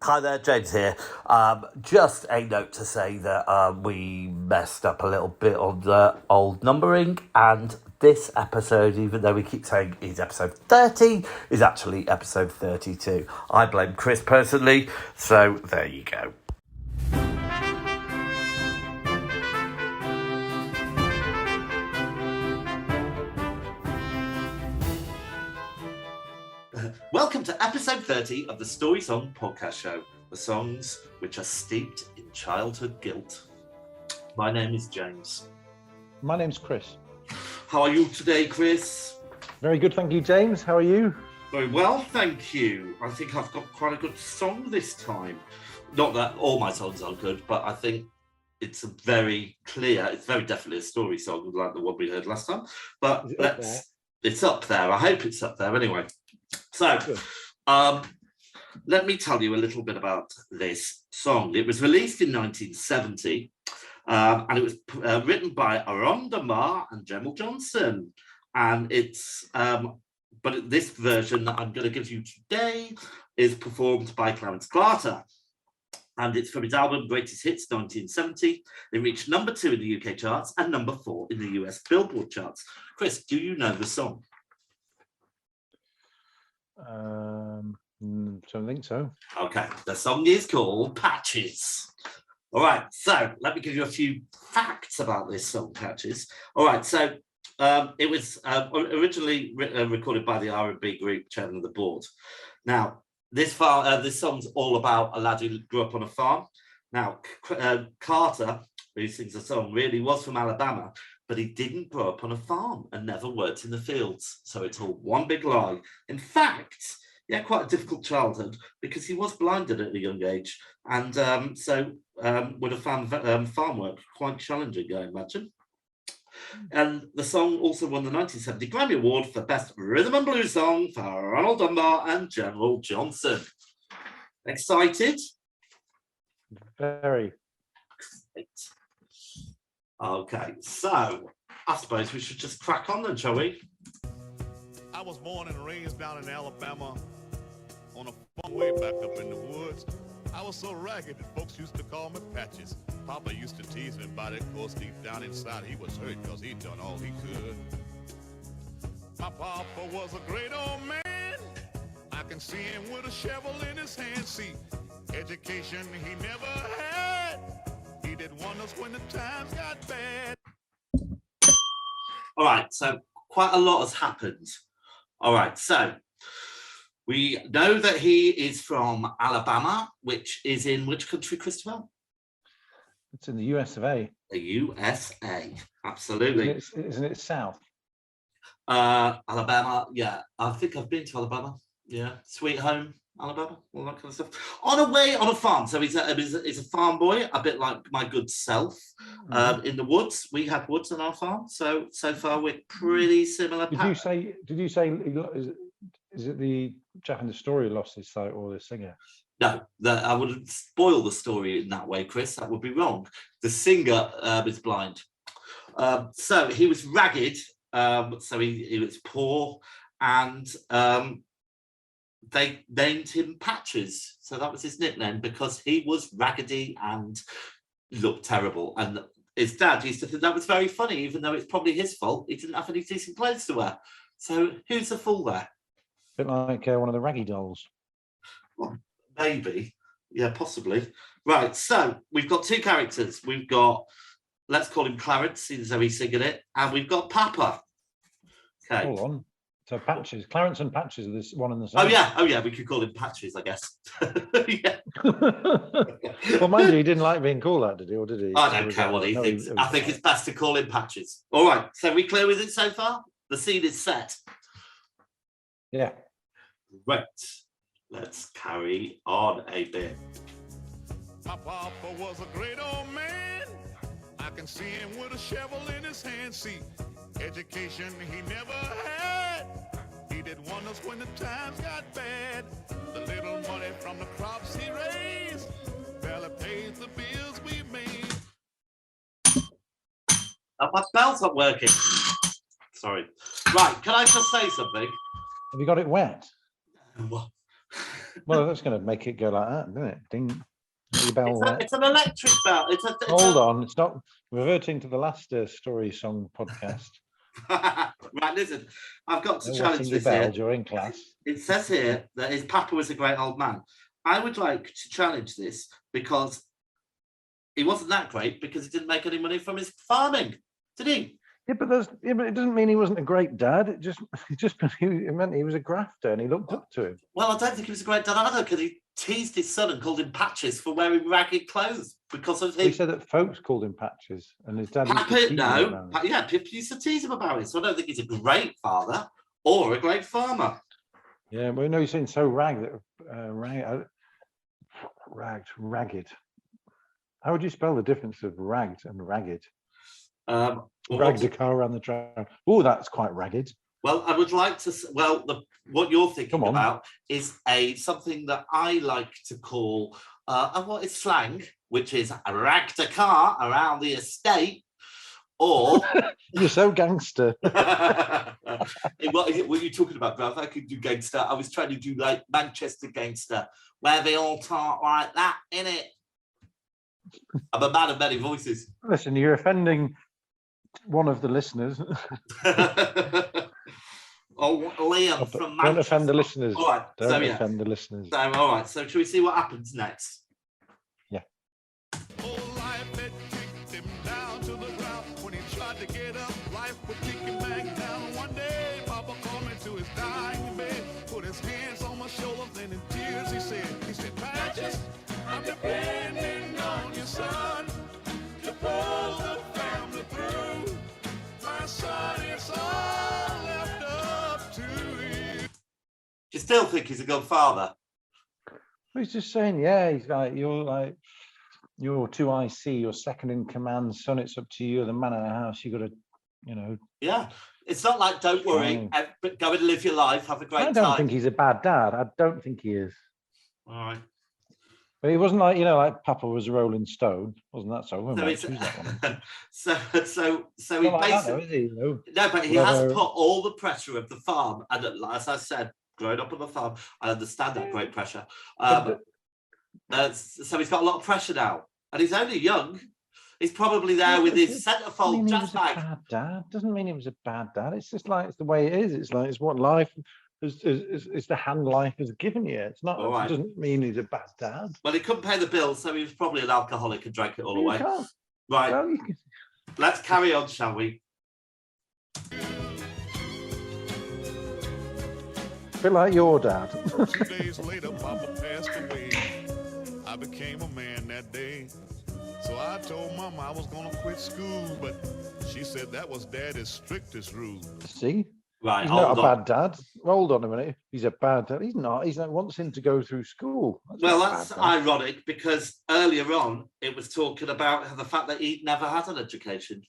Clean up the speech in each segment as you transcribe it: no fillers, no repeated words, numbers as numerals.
Hi there, James here. Just a note to say that we messed up a little bit on the old numbering, and this episode, even though we keep saying is episode 30, is actually episode 32. I blame Chris personally, so there you go. Welcome to episode 30 of the Story Song Podcast Show, the songs which are steeped in childhood guilt. My name is James. My name's Chris. How are you today, Chris? Very good, thank you, James. How are you? Very well, thank you. I think I've got quite a good song this time. Not that all my songs are good, but I think it's a very clear, it's very definitely a story song, like the one we heard last time. But it's up there. I hope it's up there anyway. So, let me tell you a little bit about this song. It was released in 1970, and it was written by Rhonda Marr and Gemma Johnson. And but this version that I'm going to give you today is performed by Clarence. And it's from his album Greatest Hits 1970. It reached number 2 in the UK charts and number 4 in the US Billboard charts. Chris, do you know the song? Don't think so. Okay, the song is called Patches. All right, so let me give you a few facts about this song, Patches. All right, so it was originally recorded by the R&B group Chairman of the Board. Now, this song's all about a lad who grew up on a farm. Now, Carter, who sings the song, really was from Alabama, but he didn't grow up on a farm and never worked in the fields. So it's all one big lie. In fact, he had quite a difficult childhood because he was blinded at a young age. And so would have found farm work quite challenging, I imagine. And the song also won the 1970 Grammy Award for Best Rhythm and Blues Song for Ronald Dunbar and General Johnson. Excited? Very. Great. Okay, so I suppose we should just crack on then, shall we? I was born and raised down in Alabama on a farm way back up in the woods. I was so ragged that folks used to call me Patches. Papa used to tease me about it, of course deep down inside he was hurt because he'd done all he could. My papa was a great old man. I can see him with a shovel in his hand. See, education he never had. He did wonders when the times got bad. All right, so quite a lot has happened. All right, so we know that he is from Alabama, which is in which country, Christopher? It's in the US of A. The USA, absolutely. Isn't it south? Alabama, yeah. I think I've been to Alabama. Yeah, sweet home, Alabama, all that kind of stuff. On a farm. So he's a farm boy, a bit like my good self. In the woods, we have woods on our farm. So far we're pretty similar. Did you say? Is it the chap in the story who lost his sight or the singer? No, I wouldn't spoil the story in that way, Chris. That would be wrong. The singer is blind. So he was ragged. So he was poor, and they named him Patches. So that was his nickname because he was raggedy and looked terrible. And his dad used to think that was very funny, even though it's probably his fault. He didn't have any decent clothes to wear. So who's the fool there? A bit like one of the Raggy Dolls. Well, maybe. Yeah, possibly. Right, so we've got two characters. We've got, let's call him Clarence, since he's singing it, and we've got Papa. Okay. Hold on. So Patches, Clarence and Patches are this one and the same. Oh yeah, we could call him Patches, I guess. Yeah. Well, mind you, he didn't like being called that, did he? Or did he? I don't care what he thinks. I think it's best to call him Patches. All right, so we clear with it so far? The scene is set. Yeah. Right. Let's carry on a bit. My papa was a great old man. I can see him with a shovel in his hand. See, education he never had. He did wonders when the times got bad. The little money from the crops he raised barely pays the bills we made. My spell's not working. Sorry. Right, can I just say something? Have you got it wet? Well, Well, that's going to make it go like that, isn't it? Ding. The bell there. It's an electric bell. Hold on, it's not reverting to the last story song podcast. Right, listen, I've got to No challenge wetting your this bell here. during class. It says here that his papa was a great old man. I would like to challenge this because he wasn't that great because he didn't make any money from his farming, did he? Yeah, but it doesn't mean he wasn't a great dad. It meant he was a grafter and he looked up to him. Well, I don't think he was a great dad either because he teased his son and called him Patches for wearing ragged clothes because of He him. said that folks called him Patches, and his dad used to Papa, tease him no, about it. yeah, Pip used to tease him about it. So I don't think he's a great father or a great farmer. Yeah, well, no, he's saying so ragged. Ragged. How would you spell the difference of ragged and ragged? Well, Ragged a car around the track. Oh, that's quite ragged. Well, I would like to. Well, what you're thinking Come on. about is something that I like to call what is slang, which is ragged a car around the estate, or You're so gangster. what were you talking about, Graf? I could do gangster. I was trying to do like Manchester gangster, where they all talk like that, innit? I'm a man of many voices. Listen, you're offending one of the listeners. Oh, Liam Don't from Manchester. offend the listeners. All right, Don't so yeah. offend the listeners. So, all right, so shall we see what happens next? Oh, life had kicked him down to the ground. When he tried to get up, life would kick him back down. One day, Papa called me to his dying bed, put his hands on my shoulders, and in tears he said, Patches, I'm depending on your son to pull the family through. My son, it's all left up to you. Do you still think he's a good father? He's just saying, yeah, he's like, you're 2IC, you're second in command, son, it's up to you, the man of the house, you got to, Yeah. It's not like, don't worry, but go and live your life, have a great I time. don't think he's a bad dad. I don't think he is. All right. But he wasn't like, like Papa was a Rolling Stone. Wasn't that so? So, Who's that one? so he Not like that, though, basically, is he? No. no, but he has put all the pressure of the farm, and as I said, growing up on the farm, I understand that great pressure. So he's got a lot of pressure now, and he's only young. He's probably there with his centerfold jazz bag. Bad dad doesn't mean he was a bad dad. It's just like it's the way it is. It's like it's what life is. It's the hand life has given you. It's not. Right. It doesn't mean he's a bad dad. Well, he couldn't pay the bills, so he was probably an alcoholic and drank it all away. Can't. Right. Well, Let's carry on, shall we? a bit like your dad. 2 days later, Papa passed away. I became a man that day. So I told Mama I was gonna quit school, but she said that was Daddy's strictest rule. See, Right. he's not a bad dad. Hold on a minute. He's a bad dad. He's not. He's not wants him to go through school. That's ironic because earlier on it was talking about the fact that he'd never had an education.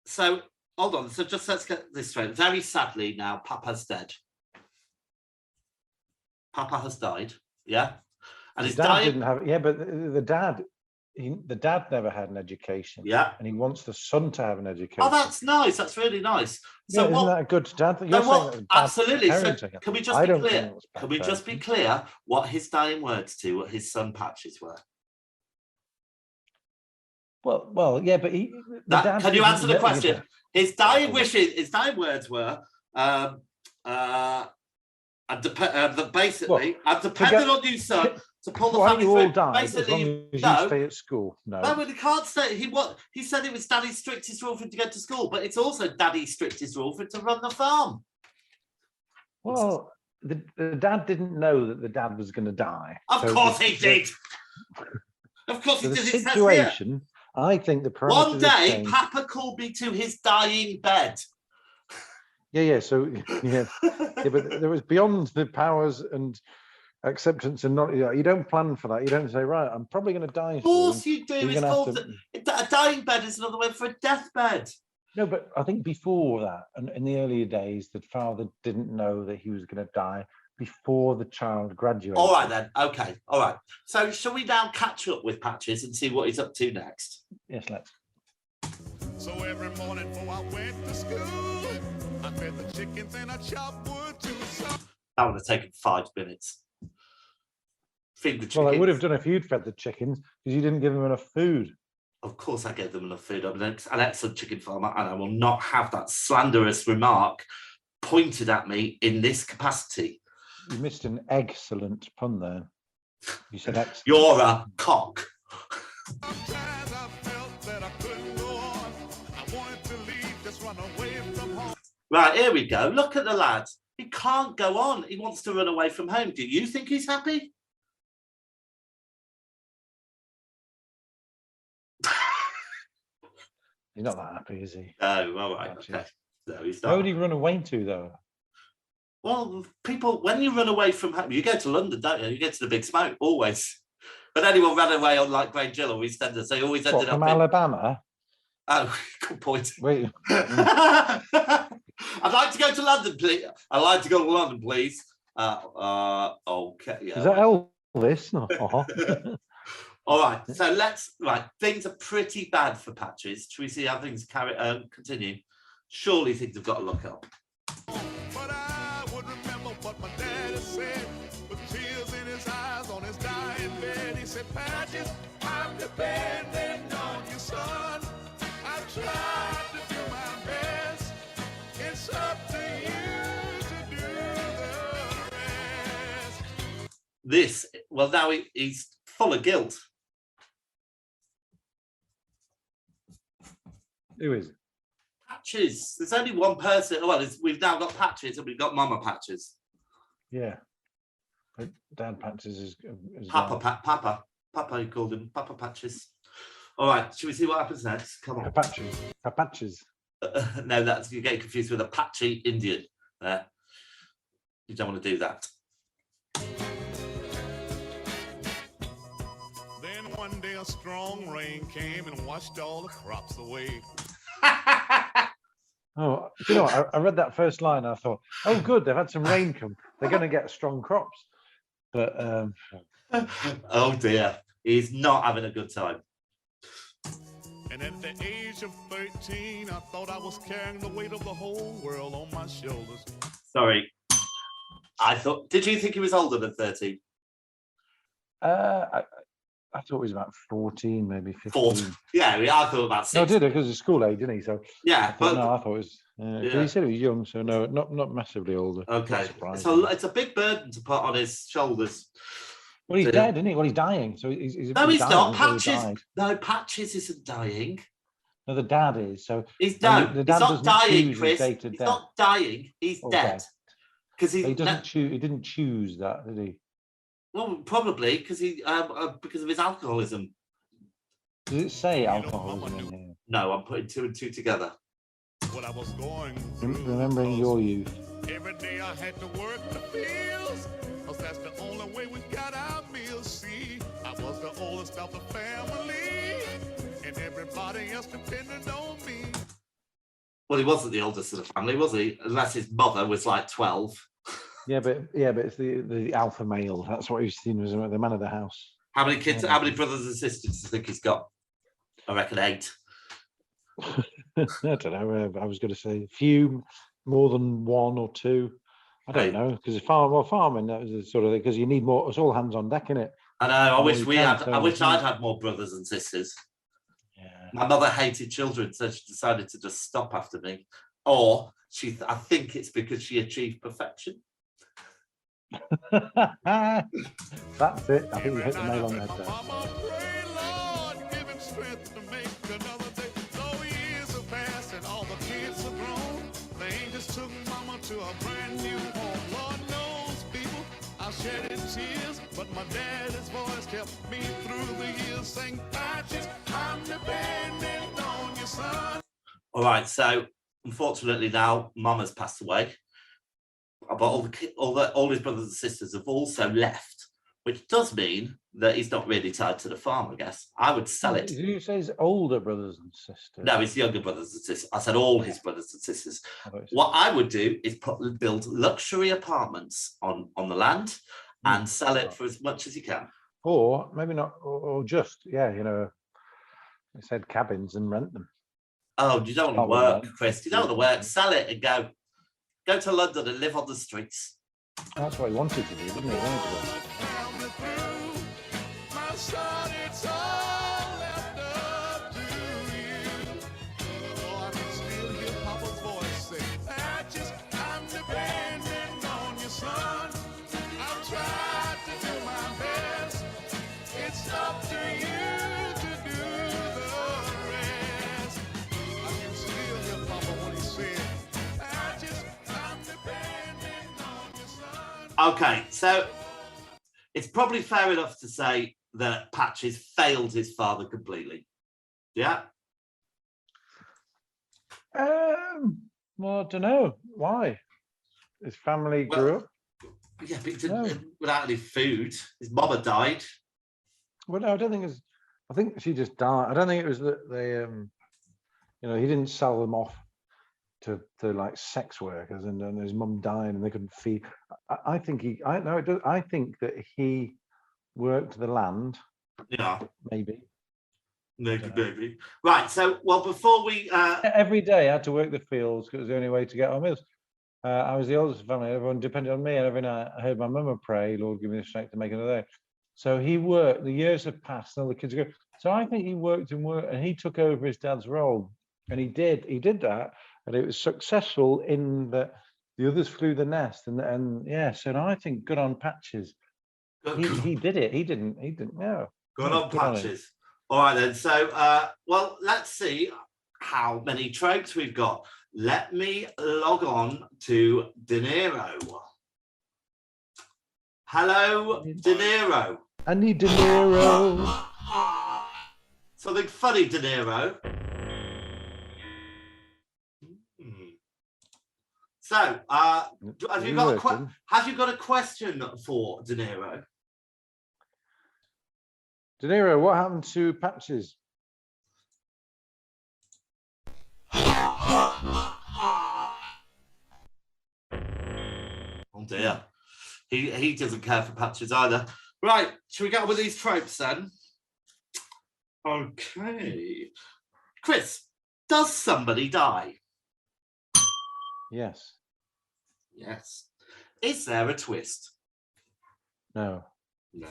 So hold on. So just let's get this straight. Very sadly, now Papa's dead. Papa has died. Yeah, and his dad didn't have. Yeah, but the dad never had an education. Yeah, and he wants the son to have an education. Oh, that's nice. That's really nice. So isn't that a good dad? Absolutely. So can we just be clear? Can we just be clear what his dying words to what his son Patches were? Well, yeah, but can you answer the question? His dying wishes, his dying words were, basically, I'm dependent on you, son, to pull the family through. Basically, as long as you stay at school. No, but he can't stay. He said it was Daddy's strictest rule for him to go to school, but it's also Daddy's strictest rule for him to run the farm. Well, the dad didn't know that the dad was going to die. Of course he did. Of course he did. The situation, I think the one day, Papa called me to his dying bed. Yeah. So yeah, but there was beyond the powers and acceptance, and not. You don't plan for that. You don't say, right, I'm probably going to die. Of course you do. It's called a dying bed is another word for a deathbed. No, but I think before that, and in the earlier days, the father didn't know that he was going to die before the child graduated. All right then. Okay. All right. So shall we now catch up with Patches and see what he's up to next? Yes, let's. So every morning before I went to school, I fed the chickens and I chopped wood too. That would have taken 5 minutes. Feed the chickens. Well, I would have done if you'd fed the chickens because you didn't give them enough food. Of course, I gave them enough food. I'm an excellent chicken farmer, and I will not have that slanderous remark pointed at me in this capacity. You missed an excellent pun there. You said excellent. You're a cock. Sometimes I felt that I couldn't go on. I wanted to leave, just run away from home. Right, here we go. Look at the lad. He can't go on. He wants to run away from home. Do you think he's happy? He's not that happy, is he? Oh, all right. Okay. No, he's not. Where would he run away to, though? Well, people, when you run away from home, you go to London, don't you? You get to the big smoke, always. But anyone ran away on like Grange Hill, always ended, so he always ended up from in... Alabama? Oh, good point. Wait. I'd like to go to London, please. I'd like to go to London, please. Okay. Yeah. Is that Elvis? No. All right. So right. Things are pretty bad for Patches. Should we see how things continue? Surely things have got to look up. But I would remember what my daddy said, with tears in his eyes on his dying bed. He said, Patches, I'm depending on you, son. I've tried to do my best. It's up to you to do the rest. Well, now he's full of guilt. Who is it? Patches. There's only one person. Well, we've now got Patches and we've got Mama Patches. Yeah. But Dad Patches is Papa, you called him Papa Patches. All right, should we see what happens next? Come on. Patches. No, you're getting confused with a Patchy Indian there. You don't want to do that. Then one day a strong rain came and washed all the crops away. Oh, you know what? I read that first line. I thought, oh, good, they've had some rain come. They're going to get strong crops. But oh dear, he's not having a good time. And at the age of 13, I thought I was carrying the weight of the whole world on my shoulders. Sorry, did you think he was older than 13? I thought he was about 14, maybe 15. Yeah, I thought about 6. No, I did, because he's school age, didn't he? So yeah, I thought it was. Yeah. He said he was young, so no, not massively older. Okay, so it's a big burden to put on his shoulders. Well, he's dead, isn't he? Well, he's dying. So he's no, he's not. Patches. No, Patches isn't dying. No, the dad is. So he's not dying, Chris. He's not dying. He's dead. Because he doesn't choose. He didn't choose that, did he? Well, probably because because of his alcoholism. Does it say alcoholism in here? No, I'm putting 2 and 2 together. What I was going through, remembering your youth. Every day I had to work the fields, because that's the only way we got our meals. See, I was the oldest of the family, and everybody else depended on me. Well, he wasn't the oldest of the family, was he? Unless his mother was like 12. Yeah, but it's the alpha male. That's what he's seen as the man of the house. How many kids? How many brothers and sisters do you think he's got? I reckon 8. I don't know. I was going to say a few, more than 1 or 2. I don't know, because farming, that was the sort of thing, because you need more. It's all hands on deck, innit? I know. I wish I'd had more brothers and sisters. Yeah. My mother hated children, so she decided to just stop after me. Or I think it's because she achieved perfection. That's it. I think you hit the nail on the head there. To a brand new home. Lord knows, people, I shedded tears, but my daddy's voice kept me through the years, saying, Patches, I'm depending on your son. All right, so unfortunately now Mum has passed away, but all his brothers and sisters have also left, which does mean that he's not really tied to the farm. I guess I would sell it. Did you say his older brothers and sisters? No, his younger brothers and sisters. I said all his brothers and sisters. What I would do is build luxury apartments on the land and sell it for as much as you can. Or maybe not, or just, they said cabins and rent them. Oh, you don't want to work, Chris. You don't want to work. Sell it and go to London and live on the streets. That's what he wanted to do, didn't he? He wanted to go. My son, it's all left up to you. Oh, I can still hear Papa's voice say, Patches, I'm depending on you, son. I've tried to do my best. It's up to you to do the rest. I can still hear Papa when he said, Patches, I'm depending on you, son. Okay, so it's probably fair enough to say that Patches failed his father completely. Yeah? Well, I don't know. Why? His family grew up? Yeah, but he didn't, No. without any food. His mama died. Well, no, I don't think it's. I think she just died. I don't think it was that they, he didn't sell them off to like sex workers, and his mum died and they couldn't feed. I think he. I think that he worked the land. Yeah. Maybe. Maybe. Right. So, well, before we. Every day I had to work the fields because it was the only way to get our meals. I was the oldest family. Everyone depended on me, and every night I heard my mum pray, "Lord, give me the strength to make another day." So he worked. The years have passed, and all the kids go. So I think he worked, and he took over his dad's role, and he did that, and it was successful in that the others flew the nest, and yeah. So I think good on Patches. He did it. He didn't. No. Good on Patches. All right then. So, well, let's see how many tropes we've got. Let me log on to De Niro. Hello, De Niro. I need De Niro. Something funny, De Niro. So, have you got a question for De Niro? De Niro, what happened to Patches? Oh dear, he doesn't care for Patches either. Right, should we get on with these tropes then? Okay, Chris, does somebody die? Yes. Yes. Is there a twist? No. No.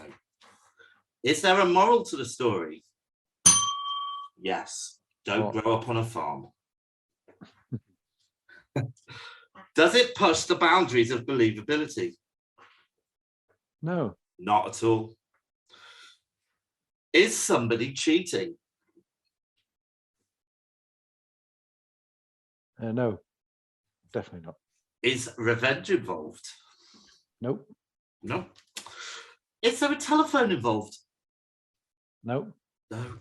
Is there a moral to the story? Yes. Don't grow up on a farm. Does it push the boundaries of believability? No. Not at all. Is somebody cheating? No. Definitely not. Is revenge involved? Nope. No. Is there a telephone involved? Nope. No.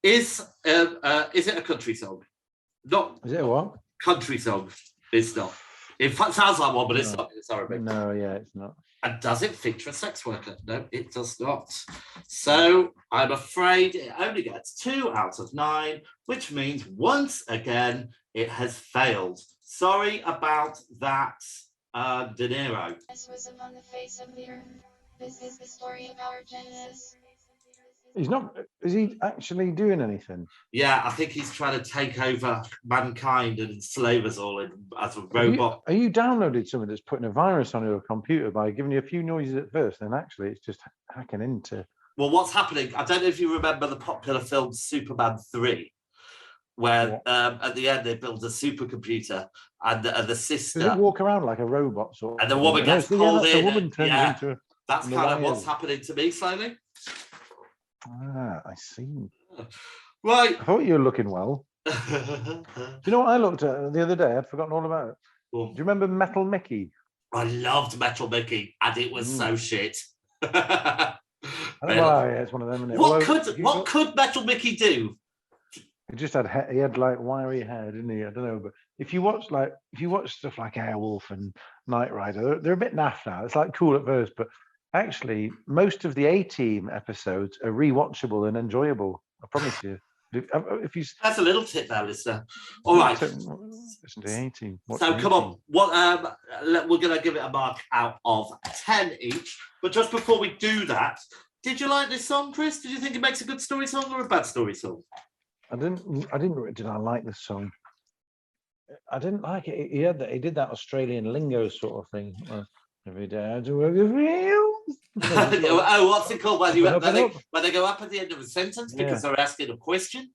Is it a country song? Not. Is it a what? Country song. It's not. It sounds like one, but it's not. It's Arabic. No, yeah, it's not. And does it feature a sex worker? No, it does not. So I'm afraid it only gets 2 out of 9, which means once again it has failed. Sorry about that, De Niro. This was upon the face of the earth. This is the story of our Genesis. He's not. Is he actually doing anything? Yeah, I think he's trying to take over mankind and enslave us all as a robot. Are you downloaded something that's putting a virus on your computer by giving you a few noises at first, and actually it's just hacking into? Well, what's happening? I don't know if you remember the popular film Superman 3, where at the end they build a supercomputer, and the sister. Does it walk around like a robot sort of? And the woman gets pulled in. The woman turns into that's kind of what's happening to me slowly. Ah, I see. Right. I thought you were looking well. Do you know what I looked at the other day? I'd forgotten all about it. Well, do you remember Metal Mickey? I loved Metal Mickey, and it was so shit. Yeah, it's one of them. What could Metal Mickey do? He just had like wiry hair, didn't he? I don't know, but if you watch stuff like Airwolf and Knight Rider, they're a bit naff now. It's like cool at first, but actually most of the A-Team episodes are rewatchable and enjoyable. I promise you. If you that's a little tip there, listener. All right. Listen to A-Team. So come on, we're going to give it a mark out of 10 each. But just before we do that, did you like this song, Chris? Did you think it makes a good story song or a bad story song? Did I like this song? I didn't like it. He did that Australian lingo sort of thing. Every day I had to work the fields. Oh, what's it called? When Up and up. they go up at the end of a sentence because they're asking a question.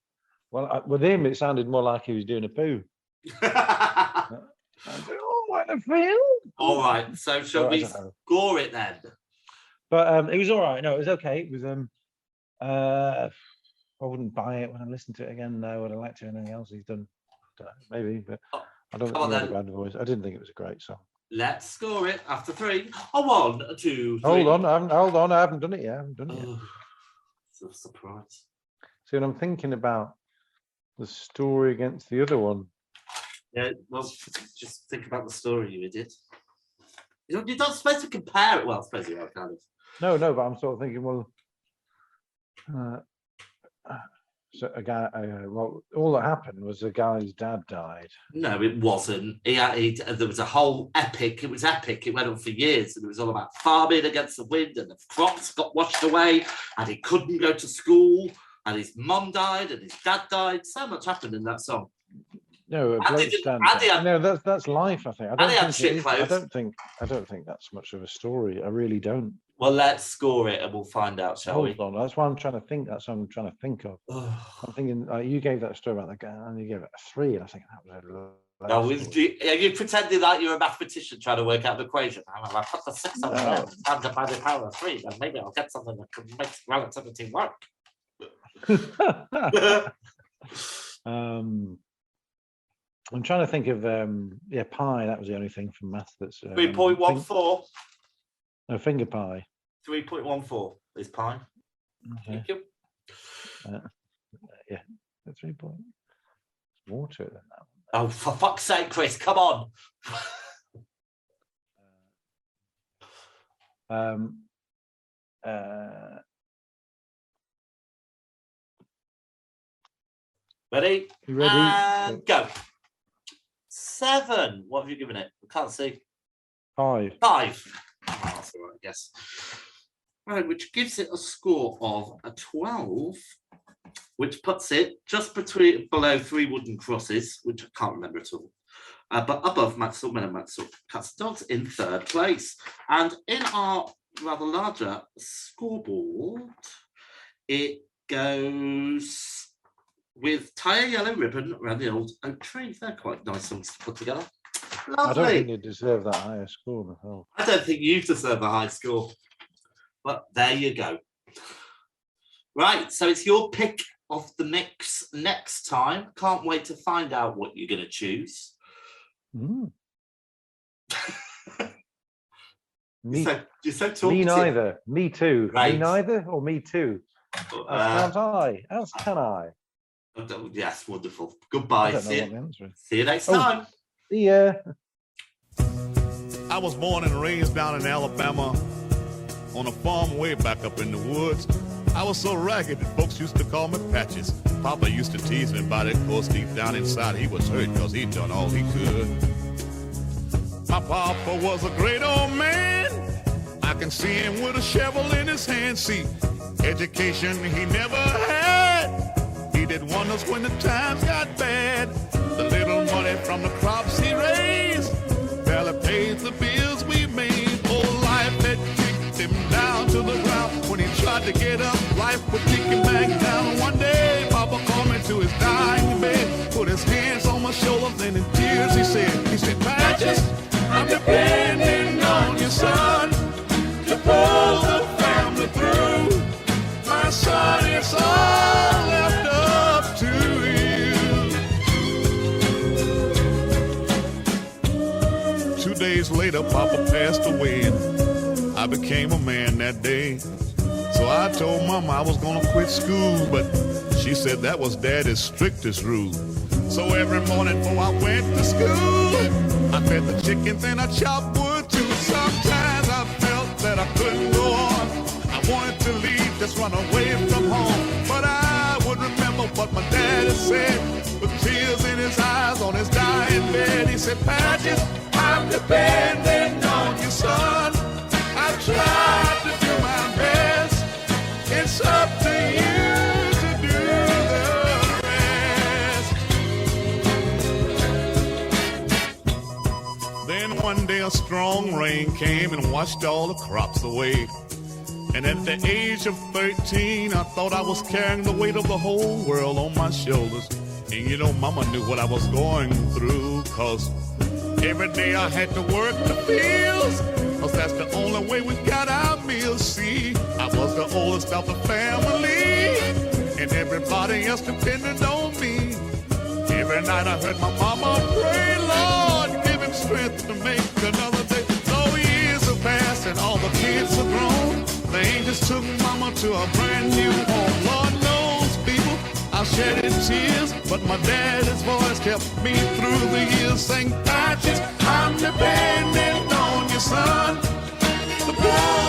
Well, with him, it sounded more like he was doing a poo. I said, oh, what a field. All right. So shall we score it then? But it was all right. No, it was okay. It was I wouldn't buy it when I listened to it again. No, would I like to anything else he's done? Maybe, but I don't think he had a bad voice. I didn't think it was a great song. Let's score it after 3. Oh, 1, 2, 3. Hold on, I haven't done it yet. It's a surprise. See, when I'm thinking about the story against the other one. Yeah, well, just think about the story, you idiot. You're not supposed to compare it. Well, I suppose you are, kind of. No, but I'm sort of thinking, well, so a guy, well, all that happened was the guy's dad died. No, it wasn't. There was a whole epic. It was epic. It went on for years, and it was all about farming against the wind, and the crops got washed away, and he couldn't go to school, and his mum died, and his dad died. So much happened in that song. No, that's life. I think. I don't think that's much of a story. I really don't. Well, let's score it, and we'll find out, shall we? Hold on. That's what I'm trying to think. That's what I'm trying to think of. I'm thinking you gave that story about the guy, and you gave it a 3, and I think that was are you pretending like you're a mathematician trying to work out an equation? I put the 6 on there, divided by the power of 3, and maybe I'll get something that can make relativity work. I'm trying to think of pie. That was the only thing from math that's 3.14. No, finger pie. 3.14 is pi. Okay. Thank you. Yeah, 3 point. More to it than that. Oh, for fuck's sake, Chris, come on. Ready? You ready? And go. 7. What have you given it? I can't see. 5. 5. Oh, that's all right, I guess. Right, which gives it a score of a 12, which puts it just below 3 wooden crosses, which I can't remember at all. But above Maxwell and Maxwell Cats Dogs in 3rd place. And in our rather larger scoreboard, it goes with Tie a Yellow Ribbon around the old oak tree. They're quite nice songs to put together. Lovely. I don't think you deserve that higher score myself. I don't think you deserve a high score. But there you go. Right, so it's your pick of the mix next time. Can't wait to find out what you're going to choose. Me, you're so talkative. Me neither. Me too. Right. Me neither or me too? Can't I? Else can I? Yes, wonderful. Goodbye. See you next time. See ya. I was born and raised down in Alabama on a farm way back up in the woods. I was so ragged that folks used to call me Patches. Papa used to tease me about it, of course deep down inside he was hurt because he'd done all he could. My papa was a great old man. I can see him with a shovel in his hand. See, education he never had. He did wonders when the times got bad. The little money from the crops he raised barely paid the bills we made. Oh, life had kicked him down to the ground. When he tried to get up, life would kick him back down. One day, Papa called me to his dying bed, put his hands on my shoulders, and in tears he said, Patches, I'm depending on your son to pull the family through. My son, it's all left up to you. 2 days later, Papa passed away, and I became a man that day. So I told Mama I was gonna quit school, but she said that was Daddy's strictest rule. So every morning before I went to school, I fed the chickens and I chopped wood too. Sometimes I felt that I couldn't go on. I wanted to leave, just run away from home. But I would remember what my daddy said, with tears in his eyes on his dying bed. He said, Patches, I'm depending on you, son. I've tried to do my best. It's up to you to do the rest. Then one one day a strong rain came and washed all the crops away. And at the age of 13, I thought I was carrying the weight of the whole world on my shoulders. And you know, Mama knew what I was going through, 'cause every day I had to work the fields, 'cause that's the only way we got our meals. See, I was the oldest of the family, and everybody else depended on me. Every night I heard my mama pray, Lord, give him strength to make another day. So years have passed and all the kids are grown. The angels took mama to a brand new home. Lord knows, people, I shedded tears, but my daddy's voice kept me through the years. Saying, Patches, I'm depending on your son. The boy